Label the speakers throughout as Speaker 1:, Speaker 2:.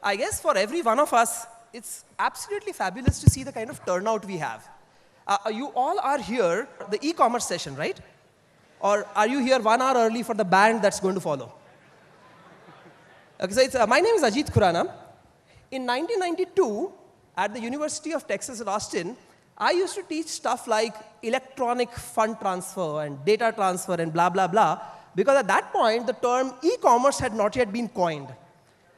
Speaker 1: I guess for every one of us, it's absolutely fabulous to see the kind of turnout we have. You all are here, the e-commerce session, right? Or are you here 1 hour early for the band that's going to follow? Okay, so my name is Ajit Khurana. In 1992, at the University of Texas at Austin, I used to teach stuff like electronic fund transfer and data transfer and blah, blah, blah, because at that point, the term e-commerce had not yet been coined.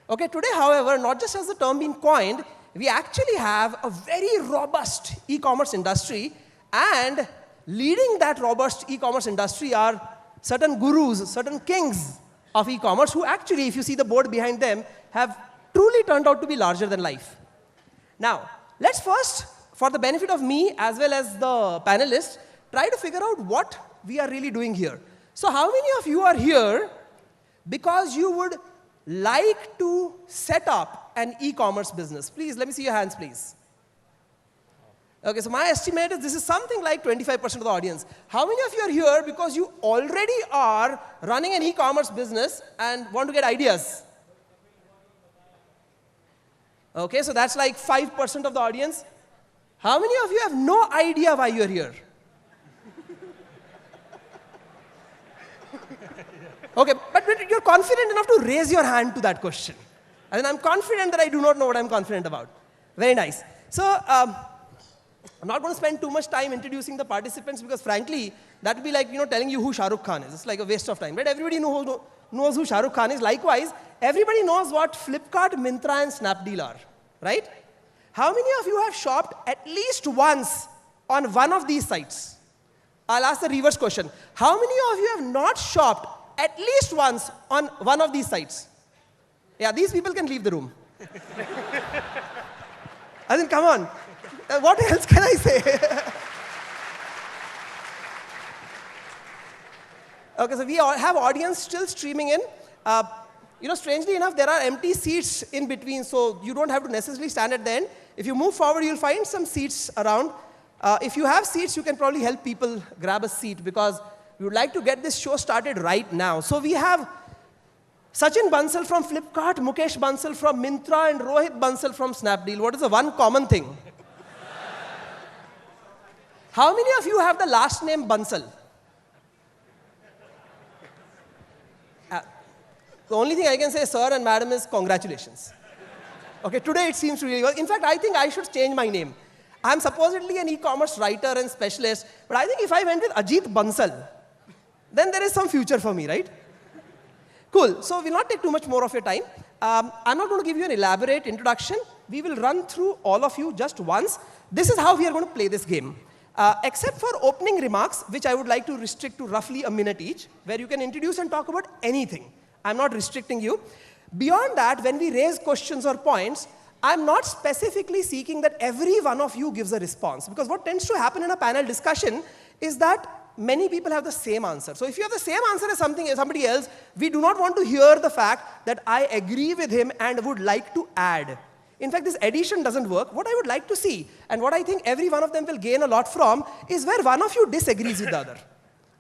Speaker 1: Okay, today, however, not just has the term been coined, we actually have a very robust e-commerce industry, and leading that robust e-commerce industry are certain gurus, certain kings of e-commerce who actually, if you see the board behind them, have truly turned out to be larger than life. Now, let's first, for the benefit of me as well as the panelists, try to figure out what we are really doing here. So how many of you are here because you would like to set up an e-commerce business? Please, let me see your hands, please. Okay, so my estimate is this is something like 25% of the audience. How many of you are here because you already are running an e-commerce business and want to get ideas? Okay, so that's like 5% of the audience. How many of you have no idea why you're here? Okay, but you're confident enough to raise your hand to that question. And I'm confident that I do not know what I'm confident about. Very nice. So, I'm not going to spend too much time introducing the participants because, frankly, that would be like telling you who Shah Rukh Khan is. It's like a waste of time. But everybody knows who Shah Rukh Khan is. Likewise, everybody knows what Flipkart, Myntra, and Snapdeal are, right? How many of you have shopped at least once on one of these sites? I'll ask the reverse question. How many of you have not shopped at least once on one of these sites? Yeah, these people can leave the room. I mean, come on. What else can I say? Okay, so we all have audience still streaming in. Strangely enough, there are empty seats in between, so you don't have to necessarily stand at the end. If you move forward, you'll find some seats around. If you have seats, you can probably help people grab a seat because we would like to get this show started right now. So we have Sachin Bansal from Flipkart, Mukesh Bansal from Myntra, and Rohit Bansal from Snapdeal. What is the one common thing? How many of you have the last name Bansal? The only thing I can say, sir and madam, is congratulations. Okay, today it seems really well. In fact, I think I should change my name. I'm supposedly an e-commerce writer and specialist, but I think if I went with Ajit Bansal, then there is some future for me, right? Cool. So we'll not take too much more of your time. I'm not going to give you an elaborate introduction. We will run through all of you just once. This is how we are going to play this game. Except for opening remarks, which I would like to restrict to roughly a minute each, where you can introduce and talk about anything. I'm not restricting you. Beyond that, when we raise questions or points, I'm not specifically seeking that every one of you gives a response. Because what tends to happen in a panel discussion is that many people have the same answer. So if you have the same answer as somebody else, we do not want to hear the fact that I agree with him and would like to add. In fact, this addition doesn't work. What I would like to see, and what I think every one of them will gain a lot from, is where one of you disagrees with the other.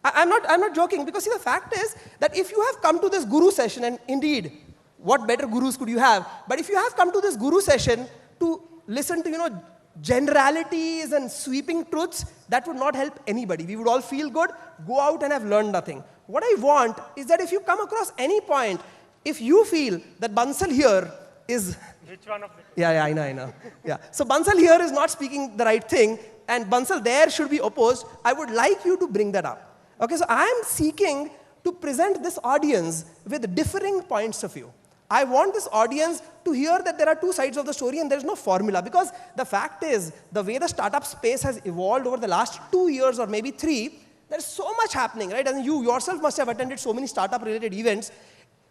Speaker 1: I'm not joking, because see, the fact is that if you have come to this guru session, and indeed, what better gurus could you have? But if you have come to this guru session to listen to, generalities and sweeping truths, that would not help anybody. We would all feel good, go out and have learned nothing. What I want is that if you come across any point, if you feel that Bansal here is...
Speaker 2: Which one of them?
Speaker 1: Yeah, I know. Yeah. So Bansal here is not speaking the right thing, and Bansal there should be opposed. I would like you to bring that up. Okay, so I am seeking to present this audience with differing points of view. I want this audience to hear that there are two sides of the story and there is no formula, because the fact is, the way the startup space has evolved over the last 2 years or maybe 3, there's so much happening, right? And you yourself must have attended so many startup-related events.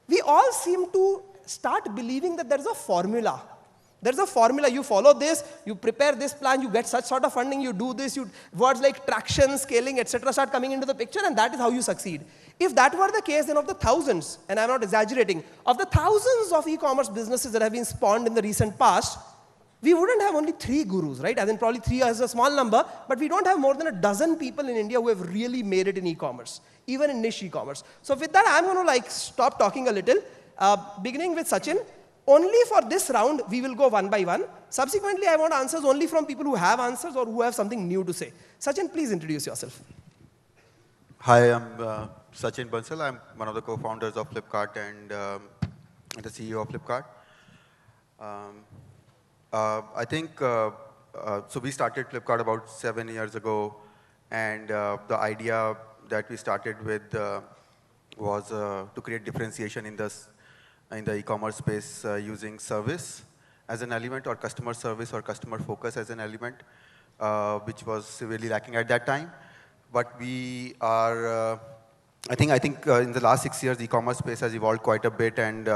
Speaker 1: We all seem to start believing that there's a formula. There's a formula. You follow this, you prepare this plan, you get such sort of funding, you do this, words like traction, scaling, etc. start coming into the picture, and that is how you succeed. If that were the case, then of the thousands, and I'm not exaggerating, of the thousands of e-commerce businesses that have been spawned in the recent past, we wouldn't have only 3 gurus, right? I think probably 3 is a small number, but we don't have more than a dozen people in India who have really made it in e-commerce, even in niche e-commerce. So with that, I'm going to stop talking a little, beginning with Sachin. Only for this round, we will go one by one. Subsequently, I want answers only from people who have answers or who have something new to say. Sachin, please introduce yourself.
Speaker 2: Hi, I'm Sachin Bansal. I'm one of the co-founders of Flipkart and the CEO of Flipkart. I think, so we started Flipkart about 7 years ago, and the idea that we started with was to create differentiation in the e-commerce space using service as an element, or customer service or customer focus as an element, which was severely lacking at that time. But we are, I think in the last 6 years, e-commerce space has evolved quite a bit, and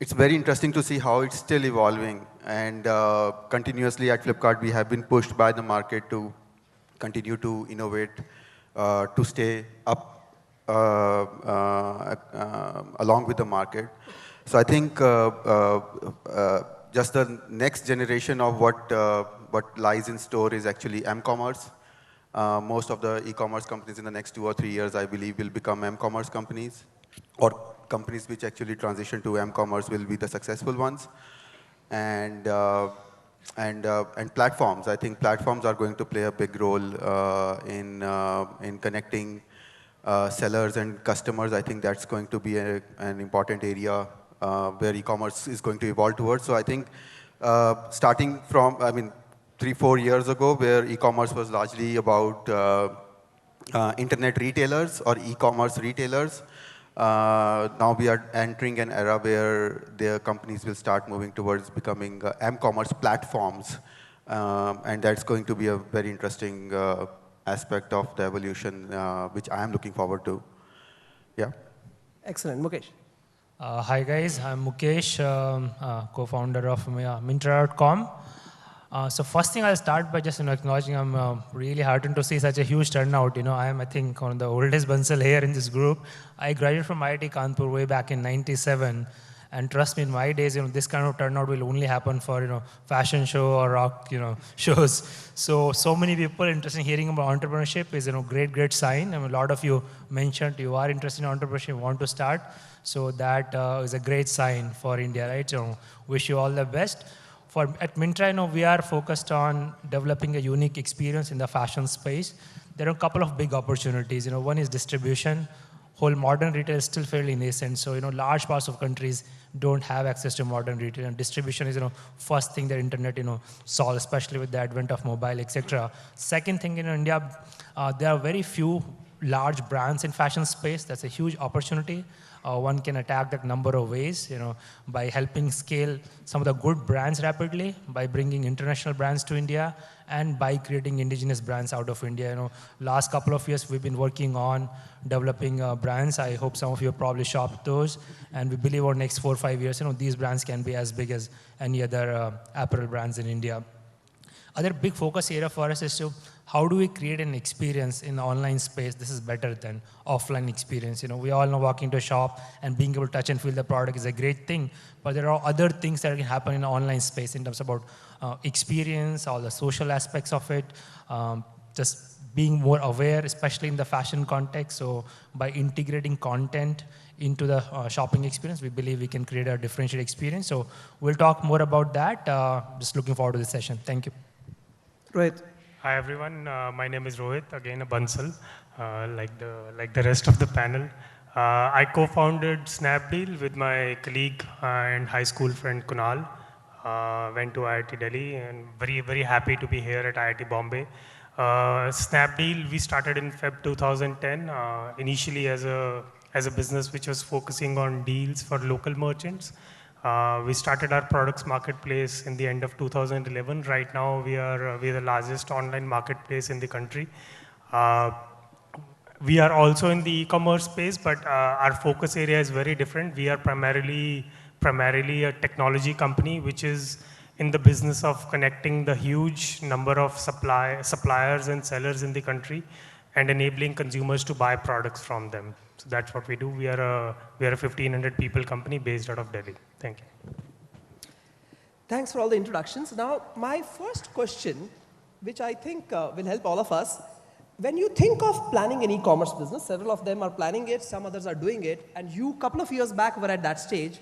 Speaker 2: it's very interesting to see how it's still evolving. And continuously at Flipkart, we have been pushed by the market to continue to innovate, to stay up along with the market. So I think just the next generation of what lies in store is actually m-commerce. Most of the e-commerce companies in the next 2 or 3 years, I believe, will become m-commerce companies, or companies which actually transition to m-commerce will be the successful ones. And platforms. I think platforms are going to play a big role in connecting sellers and customers. I think that's going to be an important area where e-commerce is going to evolve towards. So I think starting from, 3-4 years ago, where e-commerce was largely about internet retailers or e-commerce retailers, now we are entering an era where their companies will start moving towards becoming m-commerce platforms. And that's going to be a very interesting aspect of the evolution, which I am looking forward to. Yeah.
Speaker 1: Excellent. Mukesh.
Speaker 3: Hi guys, I'm Mukesh, co-founder of Myntra.com. So first thing I'll start by just acknowledging I'm really heartened to see such a huge turnout. I am, I think, one of the oldest Bansal here in this group. I graduated from IIT Kanpur way back in '97. And trust me, in my days, this kind of turnout will only happen for, fashion show or rock, shows. So many people interested in hearing about entrepreneurship is, great sign. A lot of you mentioned you are interested in entrepreneurship, want to start. So that is a great sign for India, right? So wish you all the best. At Myntra, we are focused on developing a unique experience in the fashion space. There are a couple of big opportunities. One is distribution. Whole modern retail is still fairly nascent. So, large parts of countries don't have access to modern retail. And distribution is, first thing that internet, solves, especially with the advent of mobile, etc. Second thing, in India, there are very few large brands in fashion space. That's a huge opportunity. One can attack that number of ways, by helping scale some of the good brands rapidly, by bringing international brands to India, and by creating indigenous brands out of India. Last couple of years we've been working on developing brands. I hope some of you have probably shopped those, and we believe over the next 4 or 5 years, these brands can be as big as any other apparel brands in India. Other big focus area for us is to how do we create an experience in the online space this is better than offline experience. We all know walking to a shop and being able to touch and feel the product is a great thing, but there are other things that can happen in the online space in terms of about experience, all the social aspects of it, just being more aware, especially in the fashion context. So by integrating content into the shopping experience, we believe we can create a differentiated experience. So we'll talk more about that. Just looking forward to this session. Thank you.
Speaker 1: Rohit.
Speaker 4: Hi everyone, my name is Rohit, again a Bansal, like the rest of the panel. I co-founded Snapdeal with my colleague and high school friend Kunal. Went to IIT Delhi and very happy to be here at IIT Bombay. Snapdeal we started in Feb 2010, initially as a business which was focusing on deals for local merchants. We started our products marketplace in the end of 2011. Right now, we are the largest online marketplace in the country. We are also in the e-commerce space, but our focus area is very different. We are primarily a technology company, which is in the business of connecting the huge number of suppliers and sellers in the country and enabling consumers to buy products from them. So that's what we do. We are a 1,500 people company based out of Delhi. Thank you.
Speaker 1: Thanks for all the introductions. Now, my first question, which I think will help all of us, when you think of planning an e-commerce business, several of them are planning it, some others are doing it, and you, a couple of years back, were at that stage.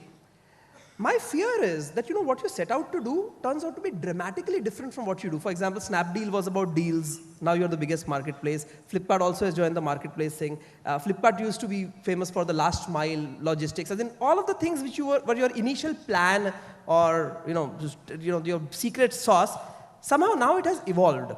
Speaker 1: My fear is that what you set out to do turns out to be dramatically different from what you do. For example, Snapdeal was about deals. Now you're the biggest marketplace. Flipkart also has joined the marketplace thing. Flipkart used to be famous for the last mile logistics. As in all of the things which were your initial plan or your secret sauce, somehow now it has evolved.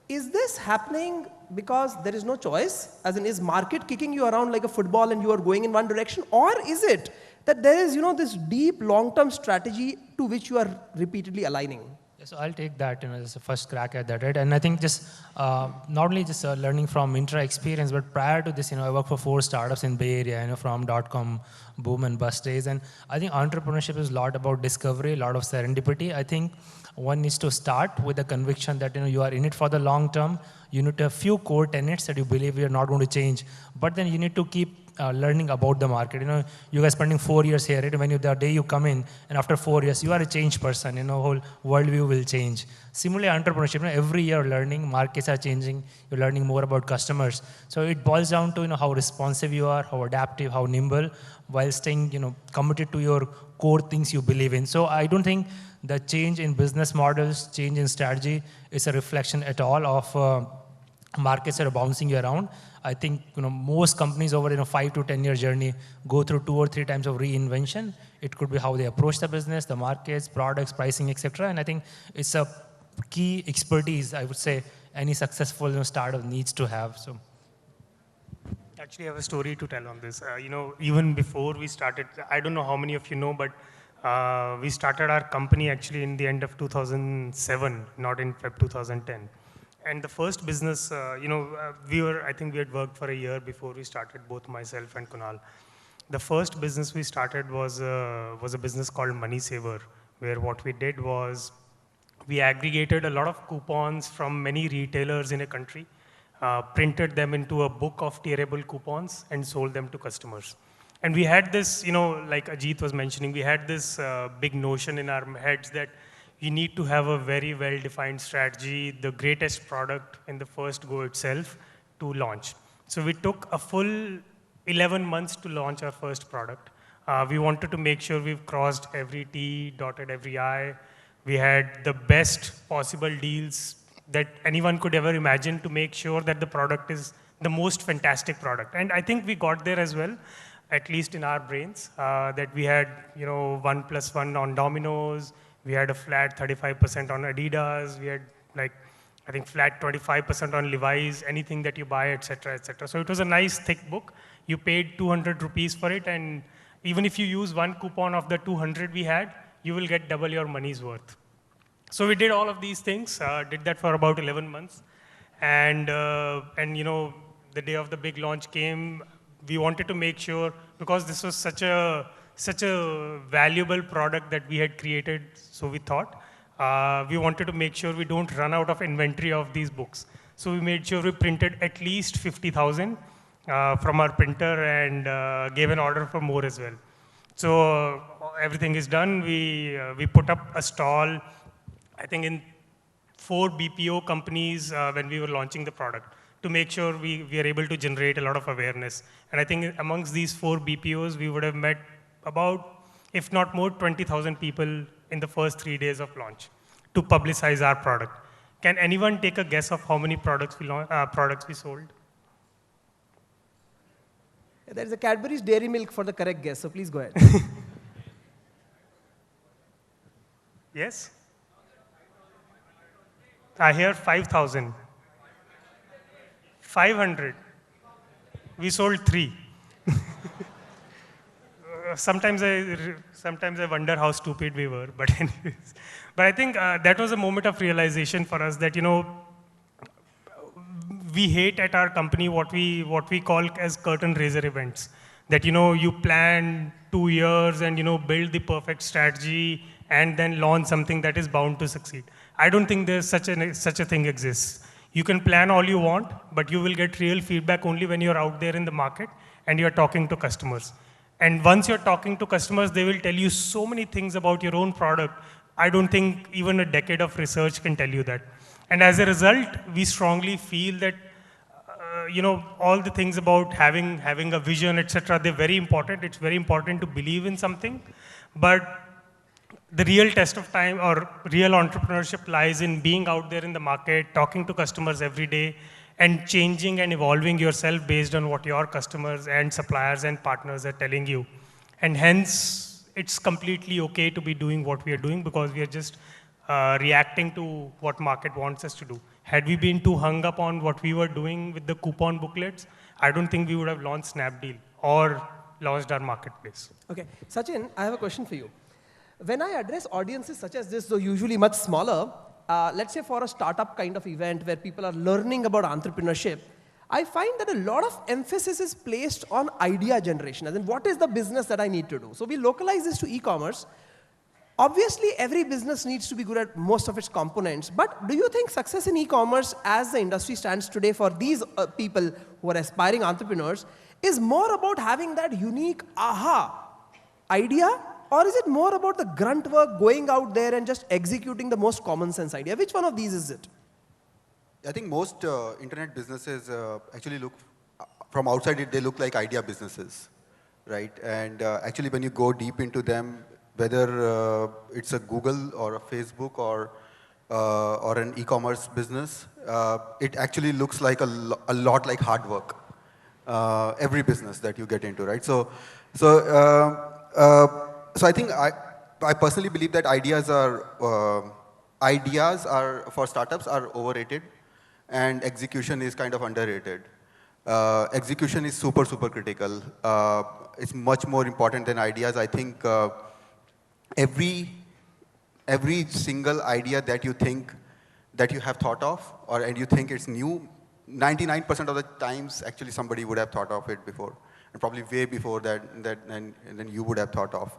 Speaker 1: Is this happening because there is no choice? As in, is market kicking you around like a football and you are going in one direction? Or is it that there is, this deep long-term strategy to which you are repeatedly aligning?
Speaker 3: Yeah, so I'll take that, as a first crack at that, right? And I think just not only just learning from Myntra experience, but prior to this, I worked for 4 startups in Bay Area, from .com boom and bust days. And I think entrepreneurship is a lot about discovery, a lot of serendipity. I think one needs to start with the conviction that you are in it for the long term. You need to have few core tenets that you believe you're not going to change, but then you need to keep learning about the market. You guys spending 4 years here, right? When the day you come in, and after 4 years, you are a changed person. Whole worldview will change. Similarly, entrepreneurship, every year learning, markets are changing. You're learning more about customers. So it boils down to how responsive you are, how adaptive, how nimble, while staying committed to your core things you believe in. So I don't think the change in business models, change in strategy is a reflection at all of markets that are bouncing you around. I think most companies over 5 to 10 year journey go through 2 or 3 times of reinvention. It could be how they approach the business, the markets, products, pricing, etc. And I think it's a key expertise, I would say, any successful startup needs to have. So,
Speaker 4: actually, I have a story to tell on this. Even before we started, I don't know how many of you know, but we started our company actually in the end of 2007, not in Feb 2010. And the first business, I think we had worked for a year before we started, both myself and Kunal. The first business we started was a business called Money Saver, where what we did was we aggregated a lot of coupons from many retailers in a country, printed them into a book of tearable coupons and sold them to customers. And we had this, like Ajit was mentioning, we had this big notion in our heads that you need to have a very well-defined strategy, the greatest product in the first go itself to launch. So we took a full 11 months to launch our first product. We wanted to make sure we've crossed every T, dotted every I. We had the best possible deals that anyone could ever imagine to make sure that the product is the most fantastic product. And I think we got there as well, at least in our brains, that we had 1+1 on Domino's. We had a flat 35% on Adidas. We had I think flat 25% on Levi's, anything that you buy, etc., etc. So it was a nice thick book. You paid 200 rupees for it, and even if you use one coupon of the 200 we had, you will get double your money's worth. So we did all of these things, did that for about 11 months. And the day of the big launch came, we wanted to make sure, because this was such a valuable product that we had created, so we thought, we wanted to make sure we don't run out of inventory of these books. So we made sure we printed at least 50,000 from our printer and gave an order for more as well. So everything is done. We put up a stall, I think in 4 BPO companies when we were launching the product, to make sure we are able to generate a lot of awareness. And I think amongst these 4 BPOs, we would have met about, if not more, 20,000 people in the first 3 days of launch to publicize our product. Can anyone take a guess of how many products we sold?
Speaker 1: There is a Cadbury's Dairy Milk for the correct guess, so please go ahead.
Speaker 4: Yes? I hear 5,000. 500. We sold 3. Sometimes I wonder how stupid we were, but anyways. But I think that was a moment of realization for us that, we hate at our company what we call as curtain raiser events. That, you plan 2 years and, build the perfect strategy and then launch something that is bound to succeed. I don't think there's such a thing exists. You can plan all you want, but you will get real feedback only when you're out there in the market and you're talking to customers. And once you're talking to customers, they will tell you so many things about your own product. I don't think even a decade of research can tell you that. And as a result, we strongly feel that, all the things about having a vision, etc. They're very important. It's very important to believe in something, but the real test of time or real entrepreneurship lies in being out there in the market, talking to customers every day, and changing and evolving yourself based on what your customers and suppliers and partners are telling you. And hence, it's completely okay to be doing what we are doing because we are just reacting to what market wants us to do. Had we been too hung up on what we were doing with the coupon booklets, I don't think we would have launched Snapdeal or launched our marketplace.
Speaker 1: Okay, Sachin, I have a question for you. When I address audiences such as this, though usually much smaller, let's say for a startup kind of event where people are learning about entrepreneurship, I find that a lot of emphasis is placed on idea generation, as in what is the business that I need to do. So we localize this to e-commerce. Obviously, every business needs to be good at most of its components, but do you think success in e-commerce as the industry stands today for these people who are aspiring entrepreneurs is more about having that unique aha idea, or is it more about the grunt work, going out there and just executing the most common sense idea? Which one of these is it?
Speaker 2: I think most internet businesses actually look, from outside they look like idea businesses, right? And actually when you go deep into them, whether it's a Google or a Facebook or an e-commerce business, it actually looks like a lot like hard work. Every business that you get into, right? So I think I personally believe that ideas are for startups are overrated, and execution is kind of underrated. Execution is super critical. It's much more important than ideas. I think every single idea that you think that you have thought of and you think it's new, 99% of the times actually somebody would have thought of it before, and probably way before that and then you would have thought of.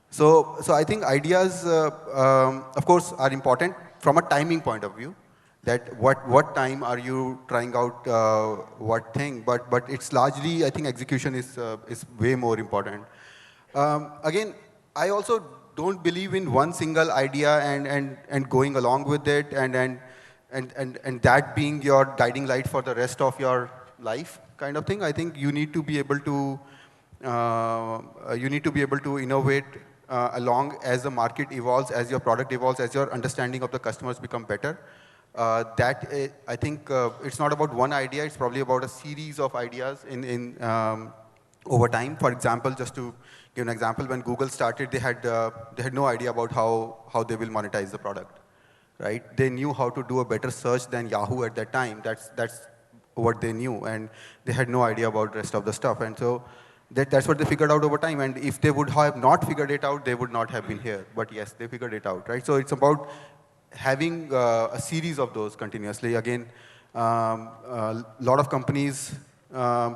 Speaker 2: So I think ideas, of course, are important from a timing point of view. That what time are you trying out what thing? But it's largely, I think, execution is way more important. Again, I also don't believe in one single idea and going along with it and that being your guiding light for the rest of your life kind of thing. I think you need to be able to innovate along as the market evolves, as your product evolves, as your understanding of the customers become better. I think it's not about one idea, it's probably about a series of ideas in over time. For example, just to give an example, when Google started, they had no idea about how they will monetize the product, right? They knew how to do a better search than Yahoo at that time. That's what they knew, and they had no idea about the rest of the stuff. And so that's what they figured out over time. And if they would have not figured it out, they would not have been here. But yes, they figured it out, right? So it's about having a series of those continuously. Again, a lot of companies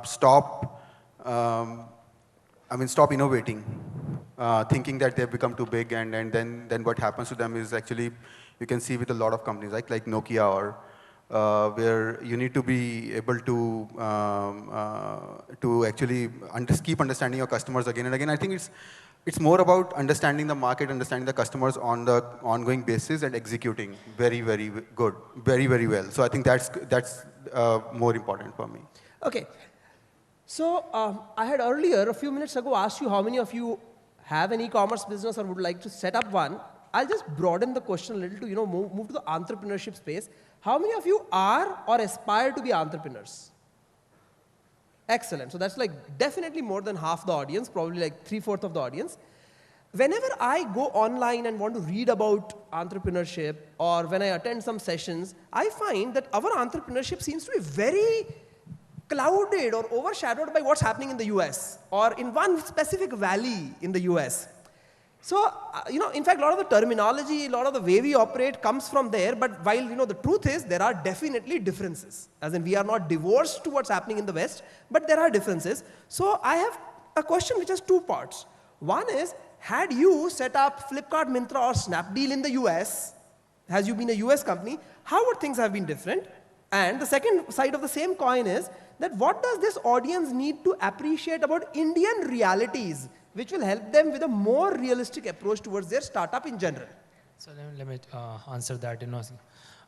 Speaker 2: stop innovating, thinking that they've become too big, and then what happens to them is actually, you can see with a lot of companies like Nokia or where you need to be able to actually keep understanding your customers again and again. I think it's more about understanding the market, understanding the customers on the ongoing basis, and executing very good, very well. So I think that's more important for me.
Speaker 1: Okay. So I had earlier, a few minutes ago, asked you how many of you have an e-commerce business or would like to set up one. I'll just broaden the question a little to move to the entrepreneurship space. How many of you are or aspire to be entrepreneurs? Excellent. So that's like definitely more than half the audience, probably like 3/4 of the audience. Whenever I go online and want to read about entrepreneurship, or when I attend some sessions, I find that our entrepreneurship seems to be very clouded or overshadowed by what's happening in the US or in one specific valley in the US. So, in fact, a lot of the terminology, a lot of the way we operate comes from there, but while, the truth is there are definitely differences. As in, we are not divorced to what's happening in the West, but there are differences. So, I have a question which has two parts. One is, had you set up Flipkart, Myntra or Snapdeal in the US, has you been a US company, how would things have been different? And the second side of the same coin is that what does this audience need to appreciate about Indian realities, which will help them with a more realistic approach towards their startup in general?
Speaker 3: So let me answer that.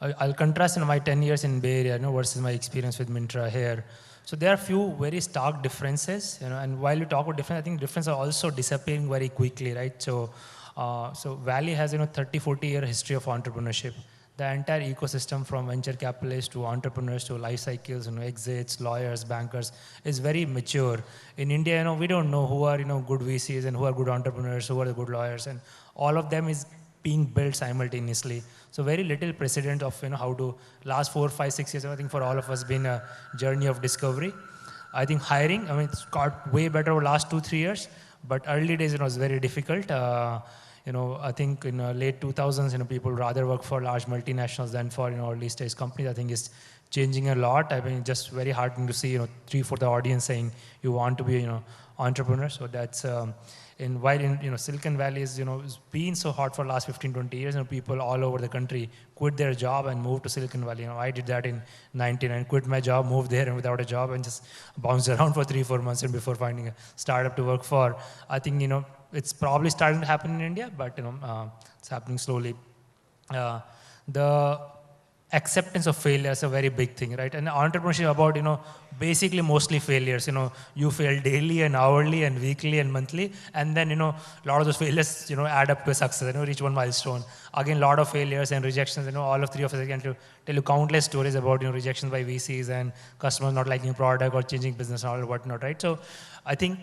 Speaker 3: I'll contrast my 10 years in Bay Area, versus my experience with Myntra here. So there are few very stark differences, and while you talk about difference, I think differences are also disappearing very quickly, right? So, so Valley has 30, 40-year history of entrepreneurship. The entire ecosystem from venture capitalists to entrepreneurs to life cycles, exits, lawyers, bankers is very mature. In India, we don't know who are good VCs and who are good entrepreneurs, who are the good lawyers, and all of them is being built simultaneously. So very little precedent of how to last 4, 5, 6 years. I think for all of us been a journey of discovery. I think hiring, it's got way better over the last 2, 3 years, but early days it was very difficult. I think in late 2000s, people rather work for large multinationals than for early stage companies. I think it's changing a lot. I mean, just very heartening to see 3/4 the audience saying you want to be entrepreneur. So that's while in Silicon Valley is it's been so hot for the last 15, 20 years, people all over the country quit their job and moved to Silicon Valley. I did that in 99, quit my job, moved there and without a job and just bounced around for 3, 4 months and before finding a startup to work for. I think it's probably starting to happen in India, but it's happening slowly. The acceptance of failure is a very big thing, right? And entrepreneurship about basically mostly failures. You fail daily and hourly and weekly and monthly, and then a lot of those failures add up to a success. Reach one milestone. Again, a lot of failures and rejections. All of three of us can tell you countless stories about rejections by VCs and customers not liking product or changing business and all whatnot, right? So I think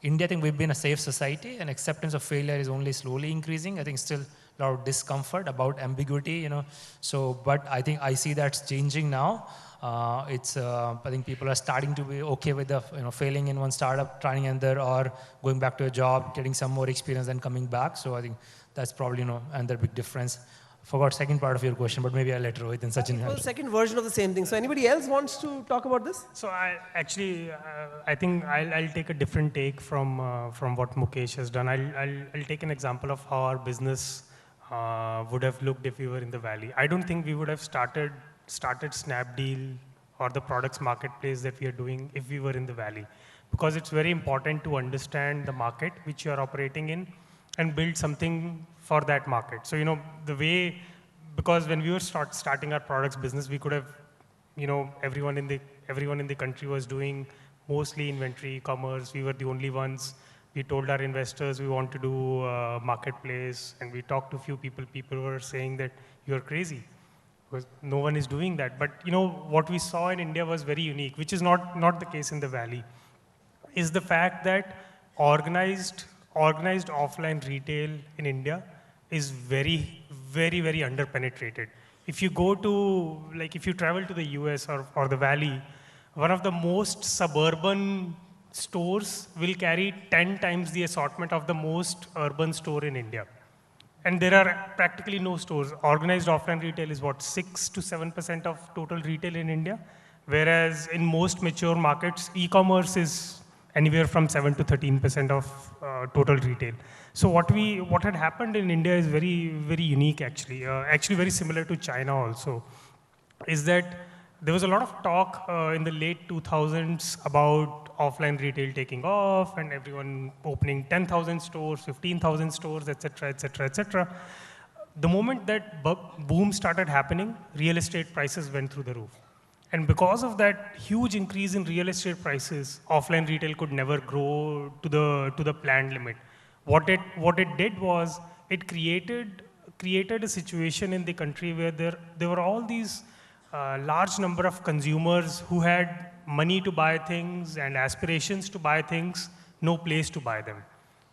Speaker 3: India, I think we've been a safe society, and acceptance of failure is only slowly increasing. I think still a lot of discomfort about ambiguity, So, but I think I see that's changing now. I think people are starting to be okay with the, failing in one startup, trying another, or going back to a job, getting some more experience, and coming back. So I think that's probably, another big difference. Forgot second part of your question, but maybe I'll let Rohit and Sachin
Speaker 1: answer. Second version of the same thing. So anybody else wants to talk about this?
Speaker 4: So I think I'll take a different take from what Mukesh has done. I'll take an example of how our business would have looked if we were in the Valley. I don't think we would have started Snapdeal or the products marketplace that we are doing if we were in the Valley, because it's very important to understand the market which you are operating in and build something for that market. So because when we were starting our products business, we could have, everyone in the country was doing mostly inventory, e-commerce. We were the only ones. We told our investors we want to do a marketplace, and we talked to a few people. People were saying that you're crazy, because no one is doing that. But what we saw in India was very unique, which is not the case in the Valley, is the fact that organized offline retail in India is very, very, very underpenetrated. If you go to, if you travel to the US or the Valley, one of the most suburban stores will carry 10 times the assortment of the most urban store in India. And there are practically no stores. Organized offline retail is 6 to 7% of total retail in India, whereas in most mature markets, e-commerce is anywhere from 7 to 13% of total retail. So what had happened in India is very, very unique actually very similar to China also, is that there was a lot of talk in the late 2000s about offline retail taking off and everyone opening 10,000 stores, 15,000 stores, etc., etc., etc. The moment that boom started happening, real estate prices went through the roof. And because of that huge increase in real estate prices, offline retail could never grow to the planned limit. What it did was it created a situation in the country where there were all these large number of consumers who had money to buy things and aspirations to buy things, no place to buy them.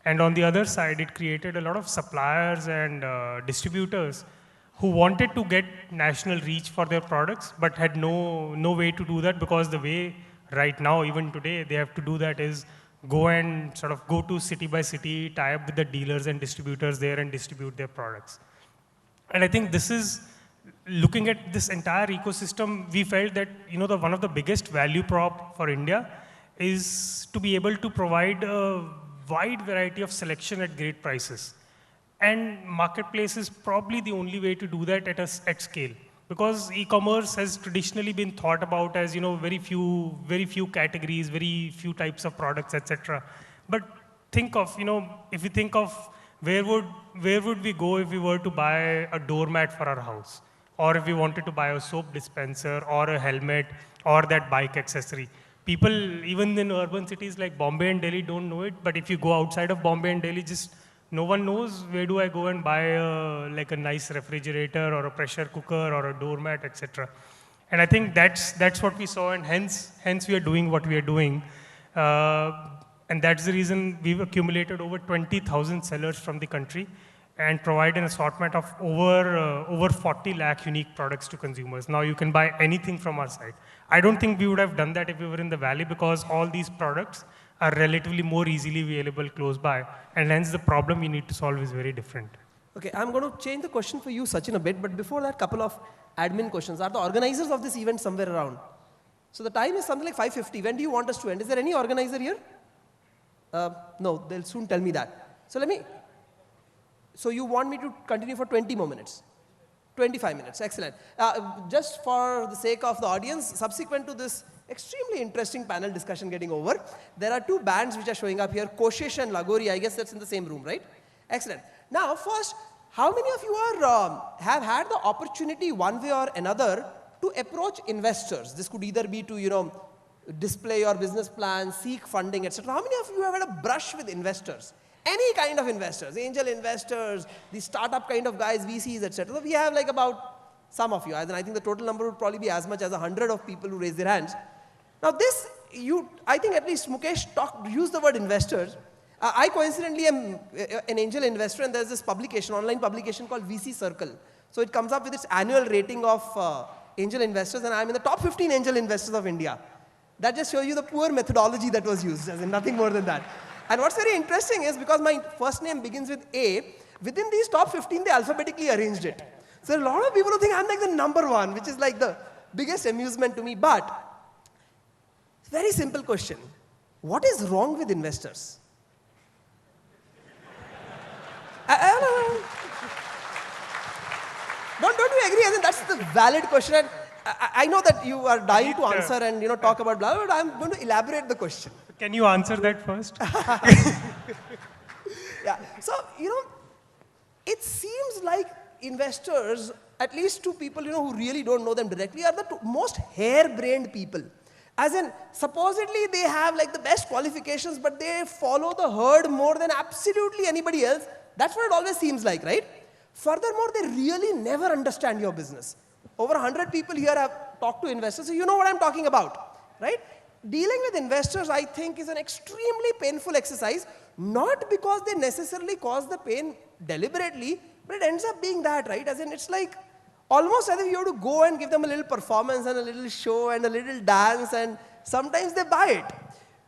Speaker 4: And on the other side, it created a lot of suppliers and distributors who wanted to get national reach for their products, but had no way to do that, because the way right now, even today, they have to do that is go and sort of go to city by city, tie up with the dealers and distributors there and distribute their products. And I think this is, looking at this entire ecosystem, we felt that one of the biggest value prop for India is to be able to provide a wide variety of selection at great prices. And marketplace is probably the only way to do that at scale, because e-commerce has traditionally been thought about as very few categories, very few types of products, etc. But think of if you think of where would we go if we were to buy a doormat for our house? or if we wanted to buy a soap dispenser or a helmet or that bike accessory. People, even in urban cities like Bombay and Delhi, don't know it, but if you go outside of Bombay and Delhi, just no one knows where do I go and buy like a nice refrigerator or a pressure cooker or a doormat, etc. And I think that's what we saw, and hence we are doing what we are doing. And that's the reason we've accumulated over 20,000 sellers from the country and provide an assortment of over 40 lakh unique products to consumers. Now you can buy anything from our site. I don't think we would have done that if we were in the valley, because all these products are relatively more easily available close by, and hence the problem you need to solve is very different.
Speaker 1: Okay, I'm going to change the question for you, Sachin, a bit, but before that, couple of admin questions. Are the organizers of this event somewhere around? So the time is something like 5:50. When do you want us to end? Is there any organizer here? No, they'll soon tell me that. So you want me to continue for 20 more minutes? 25 minutes, excellent. Just for the sake of the audience, subsequent to this extremely interesting panel discussion getting over, there are two bands which are showing up here, Koshish and Lagori. I guess that's in the same room, right? Excellent. Now, first, how many of you have had the opportunity one way or another to approach investors? This could either be to, display your business plan, seek funding, etc. How many of you have had a brush with investors? Any kind of investors, angel investors, the startup kind of guys, VCs, etc. So we have like about some of you. I think the total number would probably be as much as 100 of people who raise their hands. Now this, I think at least Mukesh used the word investors. I coincidentally am an angel investor, and there's this publication, online publication called VC Circle. So it comes up with its annual rating of angel investors, and I'm in the top 15 angel investors of India. That just shows you the poor methodology that was used, as in nothing more than that. And what's very interesting is, because my first name begins with A, within these top 15, they alphabetically arranged it. So a lot of people who think I'm like the number one, which is like the biggest amusement to me. But, very simple question. What is wrong with investors? Don't you agree? I think that's the valid question. And I know that you are dying to answer and talk about blah, blah, but I'm going to elaborate the question.
Speaker 4: Can you answer that first?
Speaker 1: Yeah. So, it seems like investors, at least to people who really don't know them directly, are the most harebrained people. As in, supposedly they have like the best qualifications, but they follow the herd more than absolutely anybody else. That's what it always seems like, right? Furthermore, they really never understand your business. Over 100 people here have talked to investors, so you know what I'm talking about, right? Dealing with investors, I think, is an extremely painful exercise, not because they necessarily cause the pain deliberately, but it ends up being that, right? As in, it's like almost as if you have to go and give them a little performance and a little show and a little dance, and sometimes they buy it.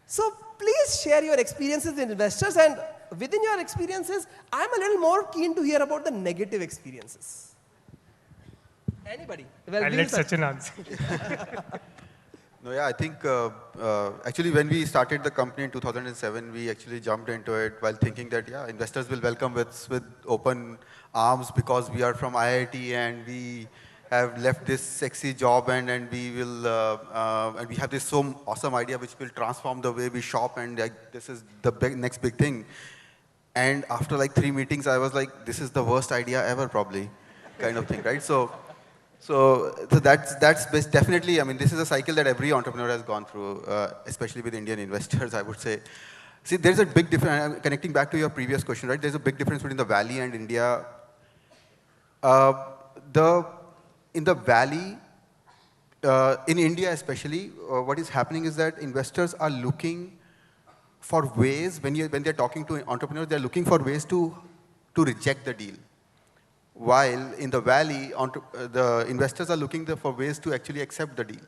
Speaker 1: So please share your experiences with investors, and within your experiences, I'm a little more keen to hear about the negative experiences. Anybody? Well,
Speaker 4: I'll let Sachin answer.
Speaker 2: No, yeah, I think actually when we started the company in 2007, we actually jumped into it while thinking that, yeah, investors will welcome with open arms because we are from IIT and we have left this sexy job and we will, and we have this so awesome idea which will transform the way we shop, and like, this is the next big thing. And after like 3 meetings, I was like, this is the worst idea ever probably, kind of thing, right? So that's definitely, I mean, this is a cycle that every entrepreneur has gone through, especially with Indian investors, I would say. See, there's a big difference, connecting back to your previous question, right? There's a big difference between the Valley and India. In the Valley, in India especially, what is happening is that investors are looking for ways, when they're talking to entrepreneurs, they're looking for ways to reject the deal. While in the Valley, the investors are looking for ways to actually accept the deal.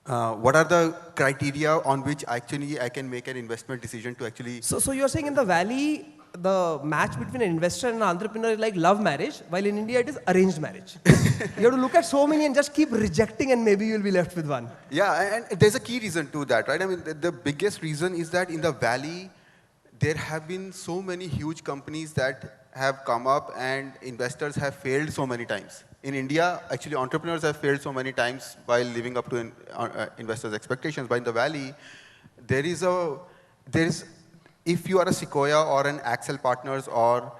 Speaker 2: What are the criteria on which actually I can make an investment decision to actually...
Speaker 1: So you're saying in the Valley, the match between an investor and an entrepreneur is like love marriage, while in India it is arranged marriage. You have to look at so many and just keep rejecting, and maybe you'll be left with one.
Speaker 2: Yeah, and there's a key reason to that, right? I mean, the biggest reason is that in the Valley, there have been so many huge companies that have come up and investors have failed so many times. In India, actually entrepreneurs have failed so many times while living up to investors' expectations. But in the Valley, if you are a Sequoia or an Axel Partners or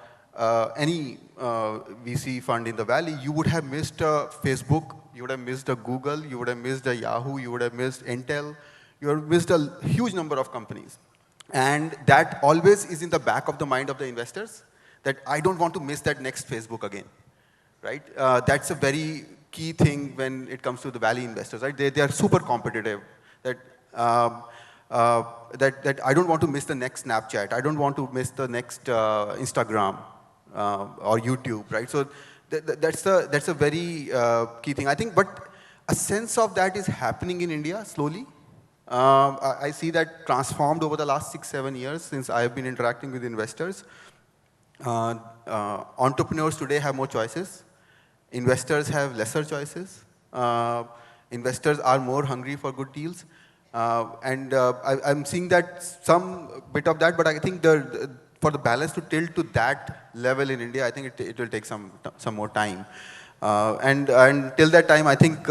Speaker 2: any VC fund in the valley, you would have missed a Facebook, you would have missed a Google, you would have missed a Yahoo, you would have missed Intel, you would have missed a huge number of companies. And that always is in the back of the mind of the investors, that I don't want to miss that next Facebook again, right? That's a very key thing when it comes to the Valley investors, right? They are super competitive. That I don't want to miss the next Snapchat. I don't want to miss the next Instagram or YouTube, right? So that's a very key thing. I think, but a sense of that is happening in India slowly. I see that transformed over the last 6-7 years since I have been interacting with investors. Entrepreneurs today have more choices. Investors have lesser choices. Investors are more hungry for good deals. I'm seeing that some bit of that, but I think for the balance to tilt to that level in India, I think it will take some more time. And till that time, I think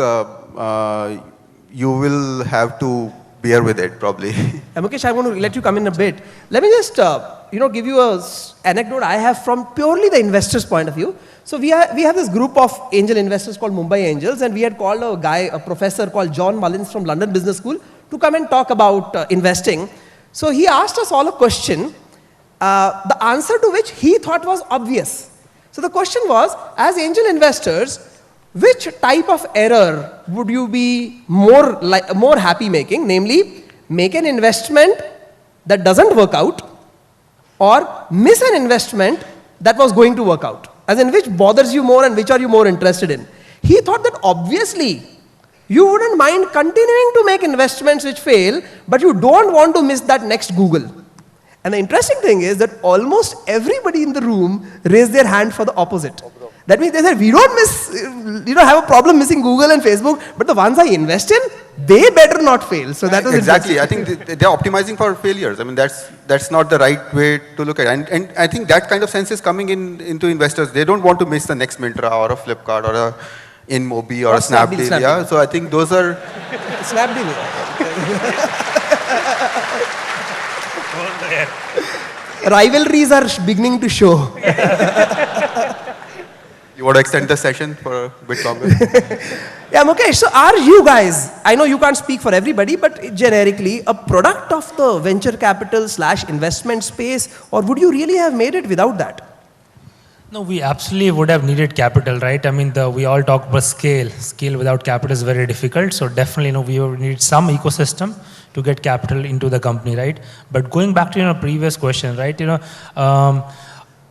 Speaker 2: you will have to bear with it, probably.
Speaker 1: Mukesh, I want to let you come in a bit. Let me just give you an anecdote I have from purely the investor's point of view. So we have this group of angel investors called Mumbai Angels, and we had called a professor called John Mullins from London Business School to come and talk about investing. So he asked us all a question, the answer to which he thought was obvious. So the question was, as angel investors, which type of error would you be more happy making? Namely, make an investment that doesn't work out, or miss an investment that was going to work out. As in, which bothers you more and which are you more interested in? He thought that obviously you wouldn't mind continuing to make investments which fail, but you don't want to miss that next Google. And the interesting thing is that almost everybody in the room raised their hand for the opposite. That means they said, we don't have a problem missing Google and Facebook, but the ones I invest in, they better not fail. So that was
Speaker 2: exactly. I think they're optimizing for failures. I mean, that's not the right way to look at it. And I think that kind of sense is coming into investors. They don't want to miss the next Myntra or a Flipkart or a InMobi or a Snapdeal. Yeah, so I think those are
Speaker 1: Snapdeal. Rivalries are beginning to show.
Speaker 2: You want to extend the session for a bit longer?
Speaker 1: Yeah, Mukesh, so are you guys, I know you can't speak for everybody, but generically, a product of the venture capital / investment space, or would you really have made it without that?
Speaker 3: No, we absolutely would have needed capital, right? I mean, we all talk about scale. Scale without capital is very difficult. So definitely, we would need some ecosystem to get capital into the company, right? But going back to your previous question, right?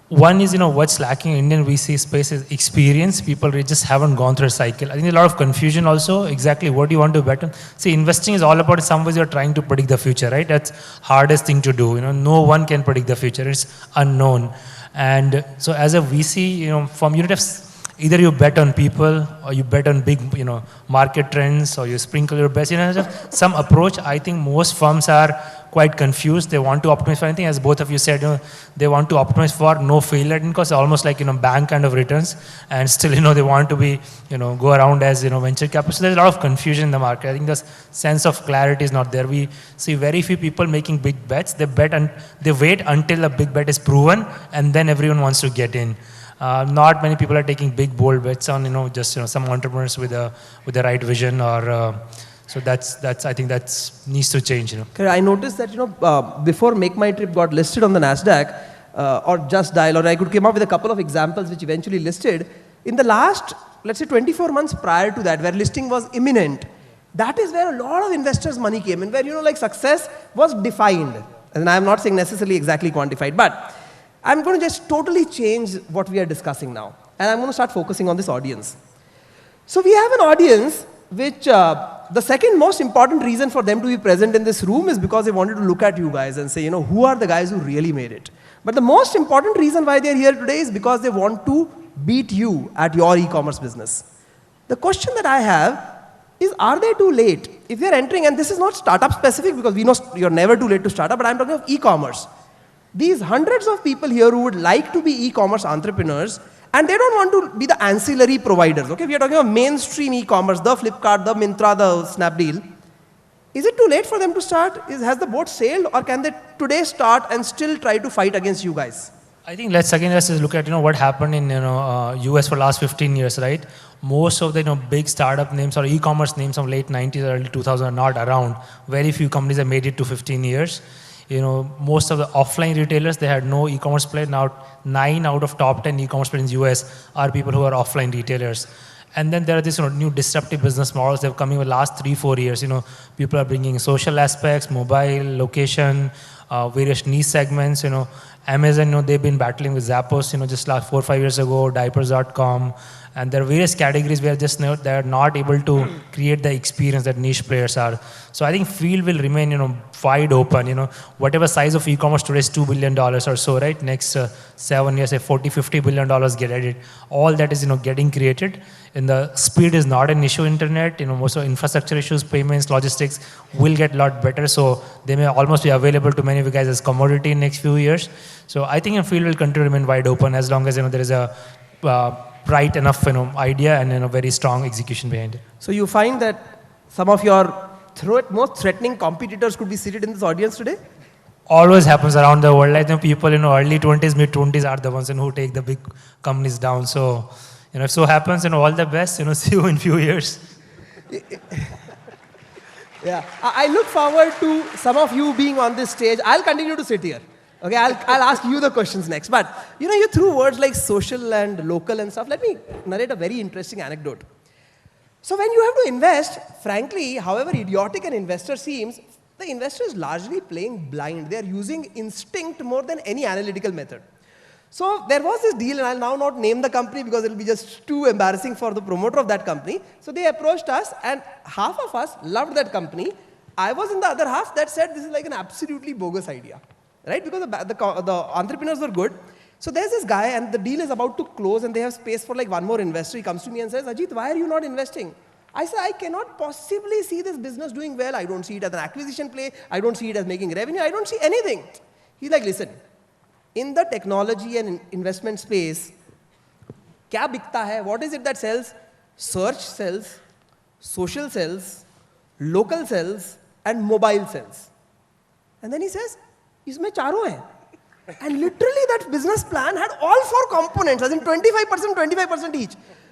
Speaker 3: One is, what's lacking in Indian VC space is experience. People just haven't gone through a cycle. I think there's a lot of confusion also, exactly what do you want to bet on. See, investing is all about, in some ways, you're trying to predict the future, right? That's hardest thing to do. No one can predict the future. It's unknown. And so as a VC, from unit of, either you bet on people or you bet on big, market trends, or you sprinkle your bets. Some approach. I think most firms are quite confused. They want to optimize for anything, as both of you said. They want to optimize for no failure, because almost like bank kind of returns, and still they want to be go around as venture capital. So there's a lot of confusion in the market. I think the sense of clarity is not there. We see very few people making big bets. They bet and they wait until a big bet is proven, and then everyone wants to get in. Not many people are taking big bold bets on just some entrepreneurs with the right vision, or so that's I think that's needs to change.
Speaker 1: I noticed that before Make My Trip got listed on the Nasdaq or Just Dial, or I could come up with a couple of examples which eventually listed in the last, let's say, 24 months prior to that, where listing was imminent. That is where a lot of investors' money came in, where success was defined, and I'm not saying necessarily exactly quantified, but I'm going to just totally change what we are discussing now, and I'm going to start focusing on this audience. So we have an audience which the second most important reason for them to be present in this room is because they wanted to look at you guys and say, who are the guys who really made it? But the most important reason why they're here today is because they want to beat you at your e-commerce business. The question that I have is, are they too late? If they're entering, and this is not startup specific, because we know you're never too late to start up, but I'm talking of e-commerce. These hundreds of people here who would like to be e-commerce entrepreneurs, and they don't want to be the ancillary providers. Okay, we are talking about mainstream e-commerce, the Flipkart, the Myntra, the Snapdeal. Is it too late for them to start? Has the boat sailed, or can they today start and still try to fight against you guys?
Speaker 3: I think let's just look at what happened in US for last 15 years, right? Most of the big startup names or e-commerce names from late 90s, early 2000s are not around. Very few companies have made it to 15 years. Most of the offline retailers, they had no e-commerce player. Now 9 out of top 10 e-commerce players in US are people who are offline retailers. And then there are these new disruptive business models that have come in the last 3-4 years. People are bringing social aspects, mobile, location, various niche segments. Amazon, they've been battling with Zappos, just last 4-5 years ago, diapers.com. And there are various categories where just they're not able to create the experience that niche players are. So I think field will remain, wide open. Whatever size of e-commerce today is $2 billion or so, right? Next 7 years, say $40-50 billion get added. All that is, getting created. And the speed is not an issue. Internet, most of infrastructure issues, payments, logistics will get a lot better. So they may almost be available to many of you guys as commodity in next few years. So I think the field will continue to remain wide open as long as there is a bright enough idea and a very strong execution behind it.
Speaker 1: So you find that some of your most threatening competitors could be seated in this audience today?
Speaker 3: Always happens around the world. I think people in early 20s, mid 20s are the ones who take the big companies down. So if so happens, all the best. See you in few years.
Speaker 1: Yeah, I look forward to some of you being on this stage. I'll continue to sit here. Okay, I'll ask you the questions next. But, you threw words like social and local and stuff. Let me narrate a very interesting anecdote. So when you have to invest, frankly, however idiotic an investor seems, the investor is largely playing blind. They are using instinct more than any analytical method. So there was this deal, and I'll now not name the company because it'll be just too embarrassing for the promoter of that company. So they approached us, and half of us loved that company. I was in the other half that said this is like an absolutely bogus idea. Right? Because the entrepreneurs were good. So there's this guy and the deal is about to close and they have space for like one more investor. He comes to me and says, Ajit, why are you not investing? I said, I cannot possibly see this business doing well. I don't see it as an acquisition play. I don't see it as making revenue. I don't see anything. He's like, listen, in the technology and investment space, kya bikta hai? What is it that sells? Search sells, social sells, local sells, and mobile sells. And then he says, इसमें चारों हैं. And literally that business plan had all 4 components, as in 25% each.